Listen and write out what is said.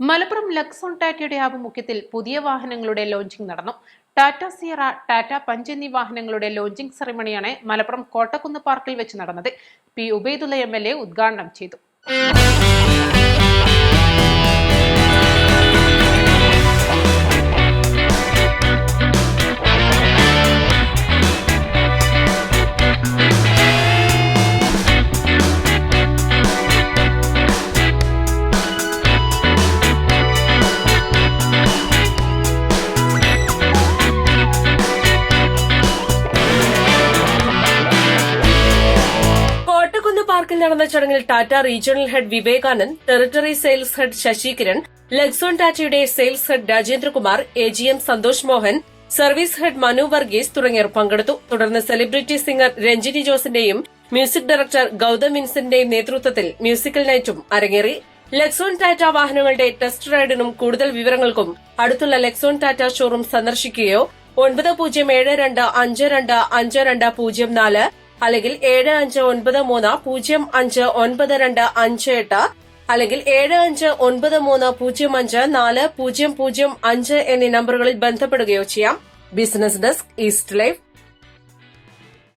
മലപ്പുറം ലക്സോൺ ടാറ്റയുടെ ആഭിമുഖ്യത്തിൽ പുതിയ വാഹനങ്ങളുടെ ലോഞ്ചിംഗ് നടന്നു. ടാറ്റ സിയറ, ടാറ്റ പഞ്ച് എന്നീ വാഹനങ്ങളുടെ ലോഞ്ചിംഗ് സെറിമണിയാണ് മലപ്പുറം കോട്ടക്കുന്ന് പാർക്കിൽ വെച്ച് നടന്നത്. പി ഉബൈദുള്ള MLA ഉദ്ഘാടനം ചെയ്തു. പാർക്കിൽ നടന്ന ചടങ്ങിൽ Tata regional head Vivekanand, territory sales head Sasi Kiran, Luxon ടാറ്റയുടെ sales head Rajendrakumar, AGM Santhosh Mohan, service head Manu Varghese തുടങ്ങിയവർ പങ്കെടുത്തു. തുടർന്ന് സെലിബ്രിറ്റി സിംഗർ രഞ്ജിനി ജോസിന്റെയും മ്യൂസിക് ഡയറക്ടർ ഗൌതം വിൻസന്റിന്റെയും നേതൃത്വത്തിൽ മ്യൂസിക്കൽ നൈറ്റും അരങ്ങേറി. ലക്സോൺ ടാറ്റ വാഹനങ്ങളുടെ ടെസ്റ്റ് റൈഡിനും കൂടുതൽ വിവരങ്ങൾക്കും അടുത്തുള്ള ലക്സോൺ ടാറ്റ ഷോറൂം സന്ദർശിക്കുകയോ 907052525204 അല്ലെങ്കിൽ 7593059258 അല്ലെങ്കിൽ 7593054005 എന്നീ നമ്പറുകളിൽ ബന്ധപ്പെടുകയോ ചെയ്യാം. Business desk, east life.